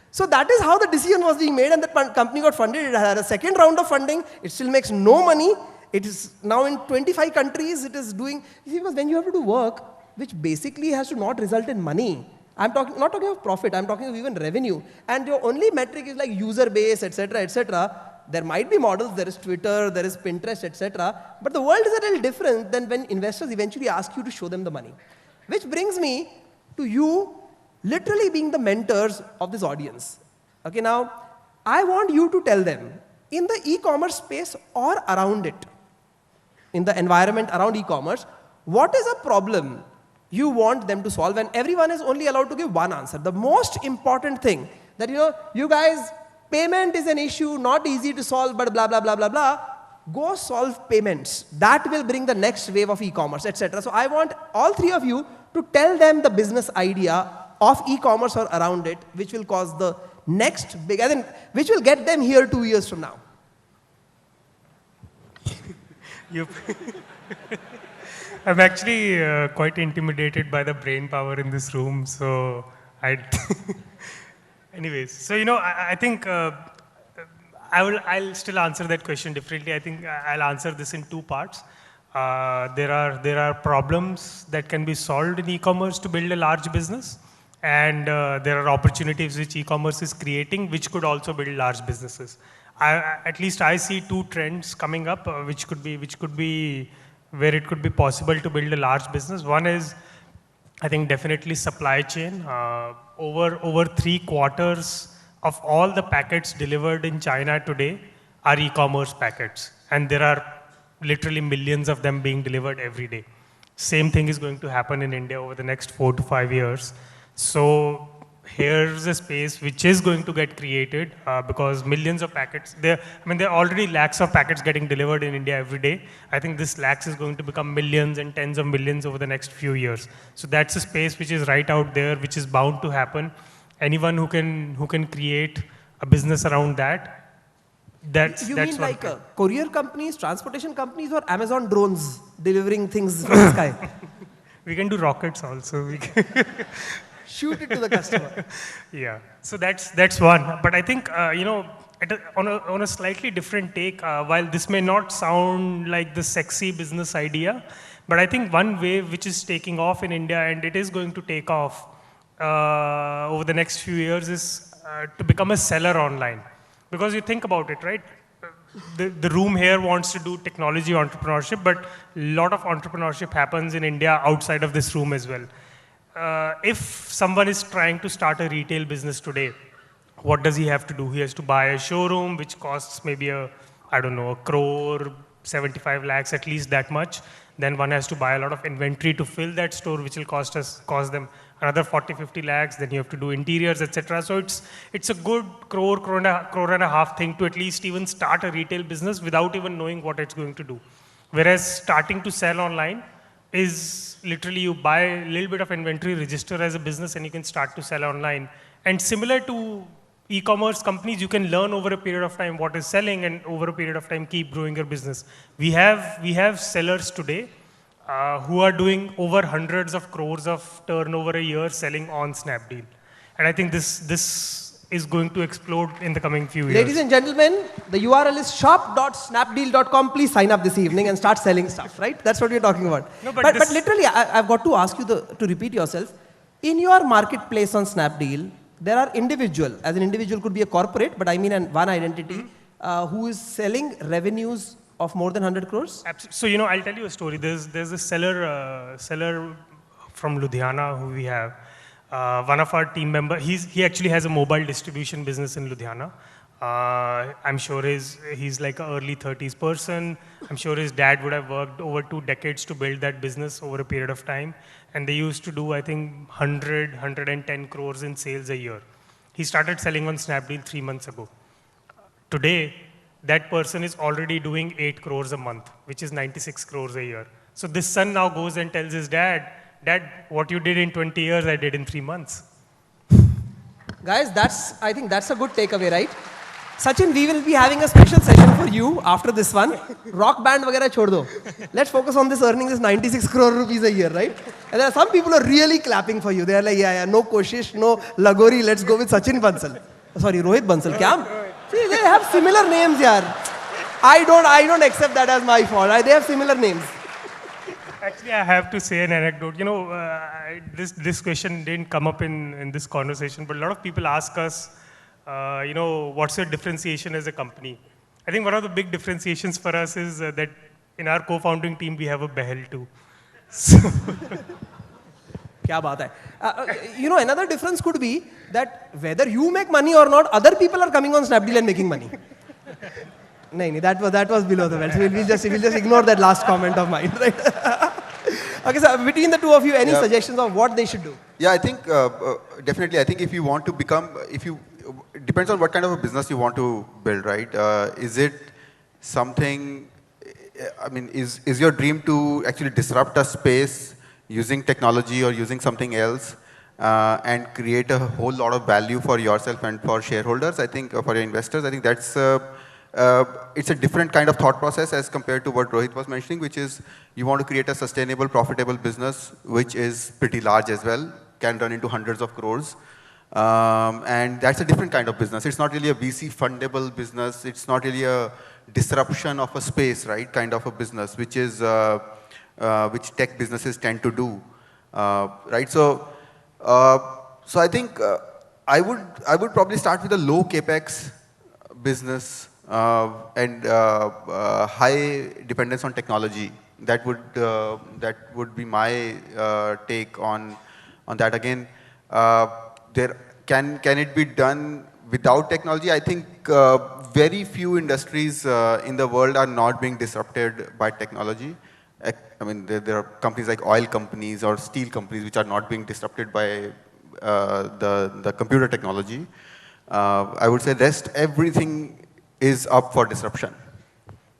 Speaker 1: So that is how the decision was being made, and the company got funded. It had a second round of funding. It still makes no money. It is now in 25 countries. It is doing, because when you have to do work, which basically has to not result in money. I'm not talking of profit. I'm talking of even revenue. And your only metric is like user base, etc., etc. There might be models, there is Twitter, there is Pinterest, etc. But the world is a little different than when investors eventually ask you to show them the money. Which brings me to you literally being the mentors of this audience. Okay, now, I want you to tell them, in the e-commerce space or around it, in the environment around e-commerce, what is a problem you want them to solve? And everyone is only allowed to give one answer. The most important thing that, you guys, payment is an issue, not easy to solve, but blah, blah, blah, blah, blah. Go solve payments. That will bring the next wave of e-commerce, etc. So I want all 3 of you to tell them the business idea of e-commerce or around it, which will cause the next big, which will get them here 2 years from now.
Speaker 4: I'm actually quite intimidated by the brain power in this room, so anyways, so I think I'll still answer that question differently. I think I'll answer this in 2 parts. There are problems that can be solved in e-commerce to build a large business, and there are opportunities which e-commerce is creating, which could also build large businesses. At least I see 2 trends coming up, which could be where it could be possible to build a large business. One is, I think, definitely supply chain. Over 3/4 of all the packets delivered in China today are e-commerce packets, and there are literally millions of them being delivered every day. Same thing is going to happen in India over the next 4 to 5 years. So here's a space which is going to get created because millions of packets, there are already lakhs of packets getting delivered in India every day. I think this lakhs is going to become millions and tens of millions over the next few years. So that's a space which is right out there, which is bound to happen. Anyone who can create a business around that, that's
Speaker 1: mean like courier companies, transportation companies, or Amazon drones delivering things from the sky?
Speaker 4: We can do rockets also.
Speaker 1: Shoot it to the customer.
Speaker 4: Yeah, so that's one. But I think on a slightly different take, while this may not sound like the sexy business idea, but I think one wave which is taking off in India, and it is going to take off over the next few years, is to become a seller online. Because you think about it, right? The room here wants to do technology entrepreneurship, but a lot of entrepreneurship happens in India outside of this room as well. If someone is trying to start a retail business today, what does he have to do? He has to buy a showroom, which costs maybe a crore, 75 lakhs, at least that much. Then one has to buy a lot of inventory to fill that store, which will cost them another 40, 50 lakhs. Then you have to do interiors, etc. So it's a good crore and a half thing to at least even start a retail business without even knowing what it's going to do. Whereas starting to sell online is literally you buy a little bit of inventory, register as a business, and you can start to sell online. And similar to e-commerce companies, you can learn over a period of time what is selling, and over a period of time keep growing your business. We have sellers today who are doing over hundreds of crores of turnover a year selling on Snapdeal. And I think this is going to explode in the coming few years.
Speaker 1: Ladies and gentlemen, the URL is shop.snapdeal.com. Please sign up this evening and start selling stuff, right? That's what we're talking about.
Speaker 4: No,
Speaker 1: but literally, I've got to ask you to repeat yourself. In your marketplace on Snapdeal, there are individual, as an individual could be a corporate, but I mean one identity, who is selling revenues of more than 100 crores?
Speaker 4: Absolutely. So, I'll tell you a story. There's a seller from Ludhiana who we have. One of our team members, he actually has a mobile distribution business in Ludhiana. I'm sure he's like an early 30s person. I'm sure his dad would have worked over 2 decades to build that business over a period of time. And they used to do, I think, 110 crores in sales a year. He started selling on Snapdeal 3 months ago. Today, that person is already doing 8 crores a month, which is 96 crores a year. So this son now goes and tells his dad, what you did in 20 years, I did in 3 months.
Speaker 1: Guys, I think that's a good takeaway, right? Sachin, we will be having a special session for you after this one. Rock band वगैरह छोड़ दो. Let's focus on this earning this 96 crore rupees a year, right? And there are some people who are really clapping for you. They are like, yeah, no koshish, no lagori. Let's go with Sachin Bansal. Sorry, Rohit Bansal. क्या? See, they have similar names, yaar. I don't accept that as my fault. They have similar names.
Speaker 4: Actually, I have to say an anecdote. This question didn't come up in this conversation, but a lot of people ask us, what's your differentiation as a company? I think one of the big differentiations for us is that in our co-founding team, we have a behel too. So
Speaker 1: क्या बात है? Another difference could be that whether you make money or not, other people are coming on Snapdeal and making money. No, that was below the belt. So we'll just ignore that last comment of mine, right? Okay, so between the two of you, any suggestions of what they should do?
Speaker 2: Yeah, I think definitely. I think if you want to it depends on what kind of a business you want to build, right? Is it something? I mean, is your dream to actually disrupt a space using technology or using something else and create a whole lot of value for yourself and for shareholders? I think for your investors, I think that's it's a different kind of thought process as compared to what Rohit was mentioning, which is you want to create a sustainable, profitable business, which is pretty large as well, can run into hundreds of crores. And that's a different kind of business. It's not really a VC fundable business. It's not really a disruption of a space, right? Kind of a business, which is which tech businesses tend to do, right? So I think I would probably start with a low capex business and high dependence on technology. That would be my take on that. Again, can it be done without technology? I think very few industries in the world are not being disrupted by technology. I mean, there are companies like oil companies or steel companies which are not being disrupted by the computer technology. I would say everything is up for disruption,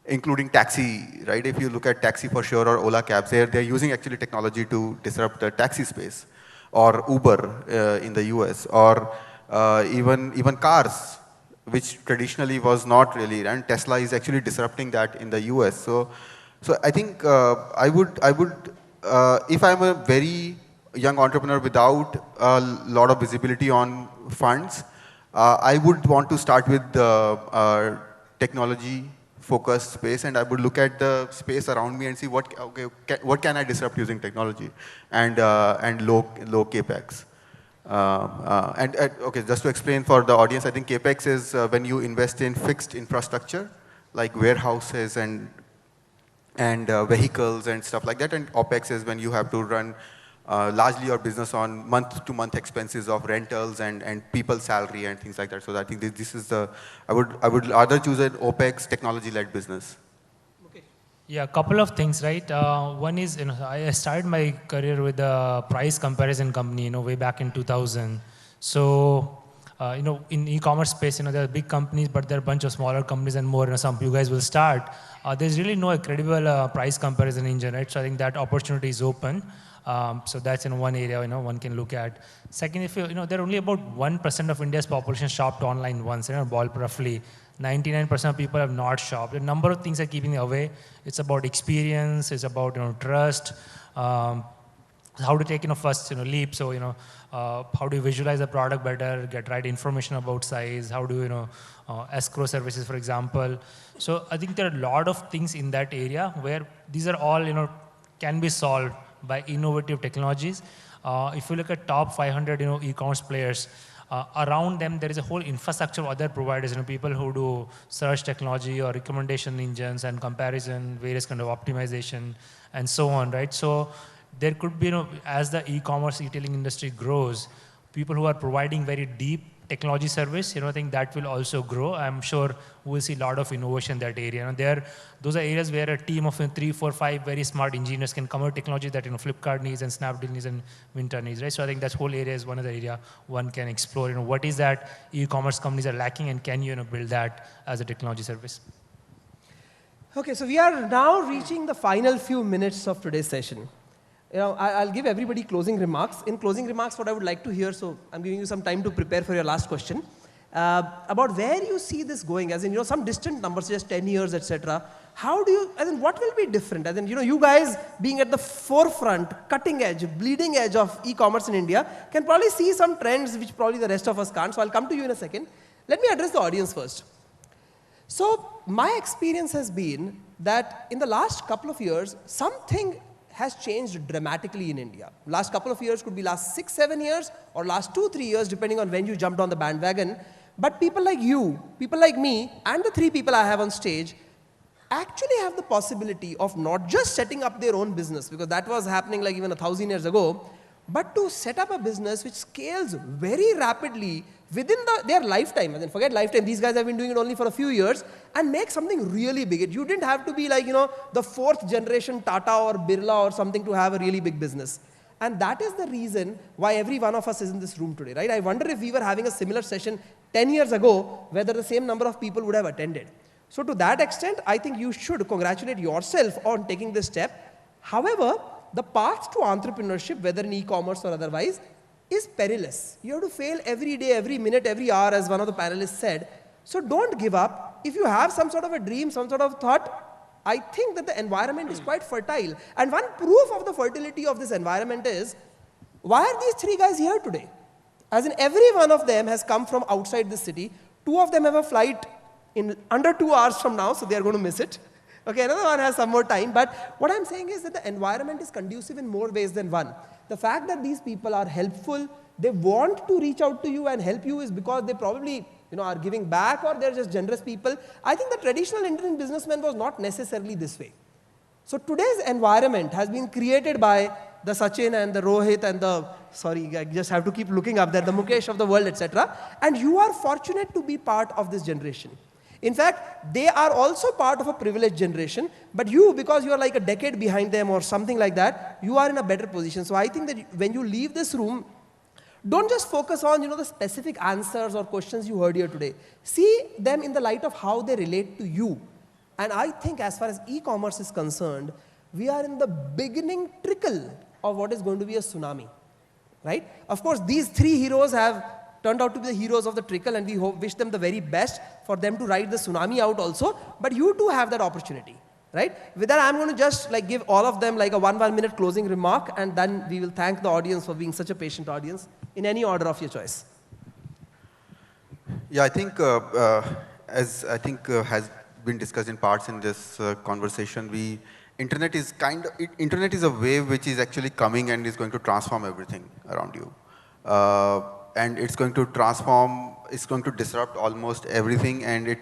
Speaker 2: including taxi, right? If you look at taxi for sure or Ola cabs, they're using actually technology to disrupt the taxi space, or Uber in the US, or even cars, which traditionally was not really, and Tesla is actually disrupting that in the US. So I think I would if I'm a very young entrepreneur without a lot of visibility on funds, I would want to start with the technology-focused space, and I would look at the space around me and see what can I disrupt using technology and low capex. Okay, just to explain for the audience, I think capex is when you invest in fixed infrastructure like warehouses and vehicles and stuff like that, and OPEX is when you have to run largely your business on month-to-month expenses of rentals and people's salary and things like that. So I think this is I would rather choose an OPEX technology-led business.
Speaker 3: Okay. Yeah, a couple of things, right? One is, I started my career with a price comparison company, way back in 2000. So, in e-commerce space, there are big companies, but there are a bunch of smaller companies and more. Some of you guys will start. There's really no credible price comparison engine, right? So I think that opportunity is open. So that's one area one can look at. Second, if there are only about 1% of India's population shopped online once, roughly 99% of people have not shopped. A number of things are keeping away. It's about experience. It's about trust. How to take first leap. So how do you visualize the product better, get right information about size, how do escrow services, for example. So I think there are a lot of things in that area where these are all can be solved by innovative technologies. If you look at top 500 e-commerce players, around them there is a whole infrastructure of other providers, people who do search technology or recommendation engines and comparison, various kind of optimization and so on, right? So there could be, as the e-commerce retailing industry grows, people who are providing very deep technology service, I think that will also grow. I'm sure we'll see a lot of innovation in that area. Those are areas where a team of 3, 4, 5 very smart engineers can come out with technology that Flipkart needs and Snapdeal needs and Myntra needs, right? So I think that whole area is one of the area one can explore. What is that e-commerce companies are lacking, and can you build that as a technology service?
Speaker 1: Okay, so we are now reaching the final few minutes of today's session. I'll give everybody closing remarks. In closing remarks, what I would like to hear, so I'm giving you some time to prepare for your last question, about where you see this going, as in, some distant numbers, just 10 years, etc. How do you, as in, what will be different? As in, you guys being at the forefront, cutting edge, bleeding edge of e-commerce in India, can probably see some trends which probably the rest of us can't. So I'll come to you in a second. Let me address the audience first. So my experience has been that in the last couple of years, something has changed dramatically in India. Last couple of years could be last 6, 7 years, or last 2, 3 years, depending on when you jumped on the bandwagon. But people like you, people like me, and the 3 people I have on stage actually have the possibility of not just setting up their own business, because that was happening like even 1,000 years ago, but to set up a business which scales very rapidly within their lifetime. And then forget lifetime, these guys have been doing it only for a few years, and make something really big. You didn't have to be like, the 4th generation Tata or Birla or something to have a really big business. And that is the reason why every one of us is in this room today, right? I wonder if we were having a similar session 10 years ago, whether the same number of people would have attended. So to that extent, I think you should congratulate yourself on taking this step. However, the path to entrepreneurship, whether in e-commerce or otherwise, is perilous. You have to fail every day, every minute, every hour, as one of the panelists said. So don't give up. If you have some sort of a dream, some sort of thought, I think that the environment is quite fertile. And one proof of the fertility of this environment is, why are these 3 guys here today? As in, every one of them has come from outside the city. 2 of them have a flight in under 2 hours from now, so they are going to miss it. Okay, another one has some more time. But what I'm saying is that the environment is conducive in more ways than one. The fact that these people are helpful, they want to reach out to you and help you, is because they probably are giving back, or they're just generous people. I think the traditional Indian businessman was not necessarily this way. So today's environment has been created by the Sachin and the Rohit and the, sorry, I just have to keep looking up there, the Mukesh of the world, etc. And you are fortunate to be part of this generation. In fact, they are also part of a privileged generation, but you, because you are like a decade behind them or something like that, you are in a better position. So I think that when you leave this room, don't just focus on the specific answers or questions you heard here today. See them in the light of how they relate to you. And I think as far as e-commerce is concerned, we are in the beginning trickle of what is going to be a tsunami, right? Of course, these 3 heroes have turned out to be the heroes of the trickle, and we wish them the very best for them to ride the tsunami out also. But you too have that opportunity. right? With that, I'm going to just like give all of them like a 1 minute closing remark, and then we will thank the audience for being such a patient audience in any order of your choice.
Speaker 2: Yeah, I think, as I think has been discussed in parts in this conversation, internet is internet is a wave which is actually coming and is going to transform everything around you. And it's going to transform, it's going to disrupt almost everything, and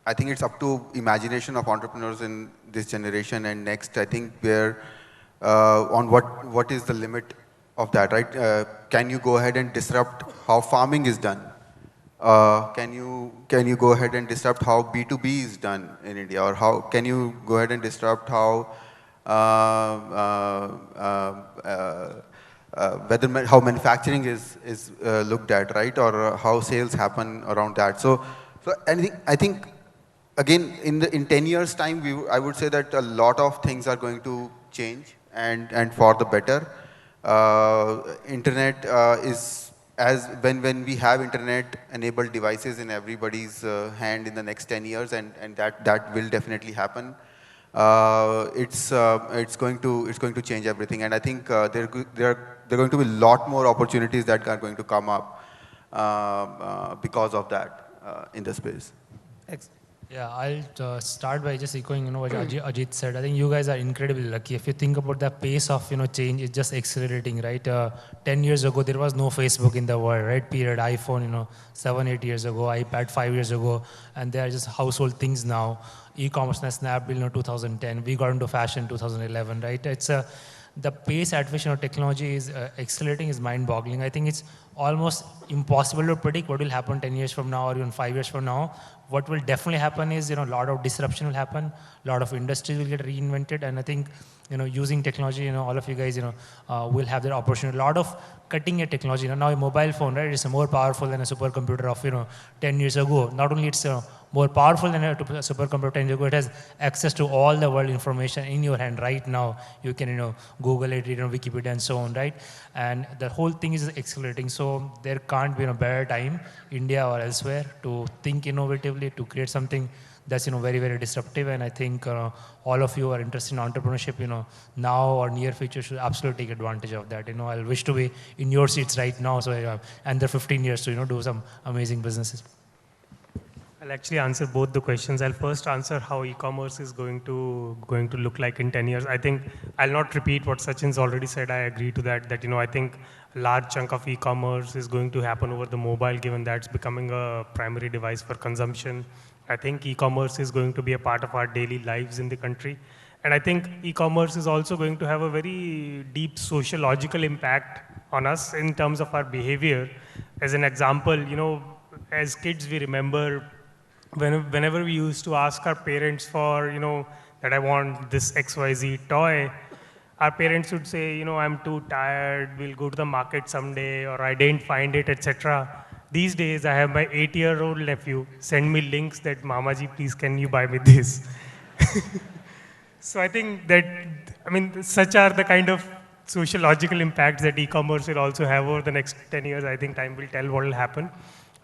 Speaker 2: I think it's up to imagination of entrepreneurs in this generation and next. I think we're on what is the limit of that, right? Can you go ahead and disrupt how farming is done? Can you go ahead and disrupt how B2B is done in India, or how can you go ahead and disrupt how how manufacturing is looked at, right, or how sales happen around that? So I think again in 10 years time, I would say that a lot of things are going to change and for the better. Internet is, as when we have internet-enabled devices in everybody's hand in the next 10 years, and that will definitely happen. It's going to change everything, and I think there are going to be a lot more opportunities that are going to come up because of that in the space.
Speaker 1: Excellent.
Speaker 3: Yeah, I'll start by just echoing, what Ajit said. I think you guys are incredibly lucky. If you think about the pace of, change, it's just accelerating, right? 10 years ago, there was no Facebook in the world, right? Period. iPhone, 7, 8 years ago, iPad 5 years ago, and they are just household things now. E-commerce and Snapdeal, 2010. We got into fashion 2011, right? It's the pace at which technology is accelerating is mind-boggling. I think it's almost impossible to predict what will happen 10 years from now or even 5 years from now. What will definitely happen is, a lot of disruption will happen, a lot of industries will get reinvented, and I think, using technology, all of you guys, will have that opportunity. A lot of cutting-edge technology. Now a mobile phone, right, is more powerful than a supercomputer of, 10 years ago. Not only it's more powerful than a supercomputer 10 years ago, it has access to all the world information in your hand right now. You can, Google it, Wikipedia and so on, right? And the whole thing is accelerating. So there can't be a better time, India or elsewhere, to think innovatively, to create something that's very, very disruptive. And I think all of you are interested in entrepreneurship, now or near future should absolutely take advantage of that. I wish to be in your seats right now, so under 15 years to do some amazing businesses.
Speaker 4: I'll actually answer both the questions. I'll first answer how e-commerce is going to look like in 10 years. I think I'll not repeat what Sachin's already said. I agree to that I think a large chunk of e-commerce is going to happen over the mobile, given that it's becoming a primary device for consumption. I think e-commerce is going to be a part of our daily lives in the country. And I think e-commerce is also going to have a very deep sociological impact on us in terms of our behavior. As an example, as kids, we remember whenever we used to ask our parents for, that I want this XYZ toy, our parents would say, I'm too tired, we'll go to the market someday, or I didn't find it, etc. These days, I have my 8-year-old nephew send me links that, Mamaji, please, can you buy me this? So I think that, such are the kind of sociological impacts that e-commerce will also have over the next 10 years. I think time will tell what will happen.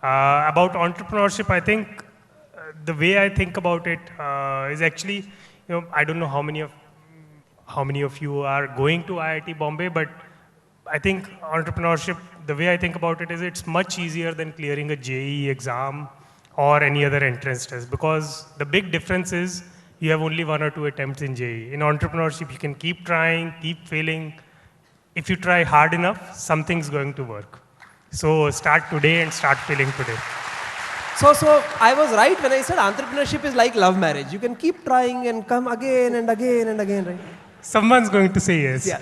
Speaker 4: About entrepreneurship, I think the way I think about it is actually, I don't know how many of you are going to IIT Bombay, but I think entrepreneurship, the way I think about it is it's much easier than clearing a JEE exam or any other entrance test, because the big difference is you have only 1 or 2 attempts in JEE. In entrepreneurship, you can keep trying, keep failing. If you try hard enough, something's going to work. So start today and start failing today.
Speaker 1: So I was right when I said entrepreneurship is like love marriage. You can keep trying and come again and again and again, right?
Speaker 4: Someone's going to say yes.
Speaker 1: Yeah.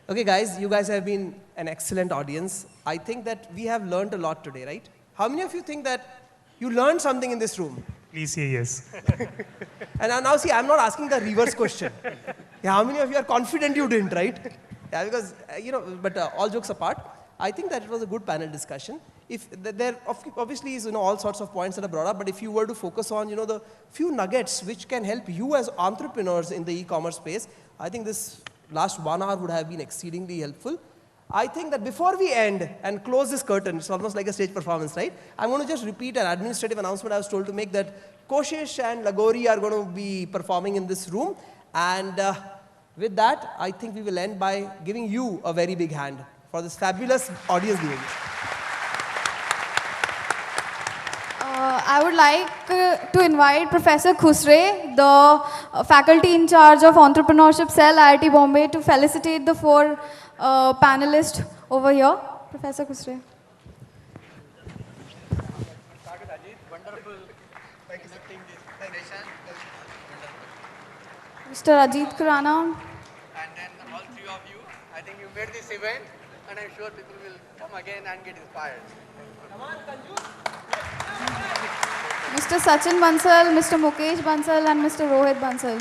Speaker 1: Okay, guys, you guys have been an excellent audience. I think that we have learned a lot today, right? How many of you think that you learned something in this room?
Speaker 4: Please say yes.
Speaker 1: And now see, I'm not asking the reverse question. Yeah, how many of you are confident you didn't, right? Yeah, because, but all jokes apart, I think that it was a good panel discussion. If there obviously is all sorts of points that are brought up, but if you were to focus on the few nuggets which can help you as entrepreneurs in the e-commerce space, I think this last 1 hour would have been exceedingly helpful. I think that before we end and close this curtain, it's almost like a stage performance, right? I'm going to just repeat an administrative announcement I was told to make, that Koshish and Lagori are going to be performing in this room. And with that, I think we will end by giving you a very big hand for this fabulous audience behavior.
Speaker 5: I would like to invite Professor Khusre, the faculty in charge of Entrepreneurship Cell, IIT Bombay, to felicitate the 4 panelists over here. Professor Khusre. Mr. Ajit Khurana.
Speaker 6: And then all 3 of you, I think you made this event, and I'm sure people will come again and get inspired.
Speaker 5: Mr. Sachin Bansal, Mr. Mukesh Bansal, and Mr. Rohit Bansal.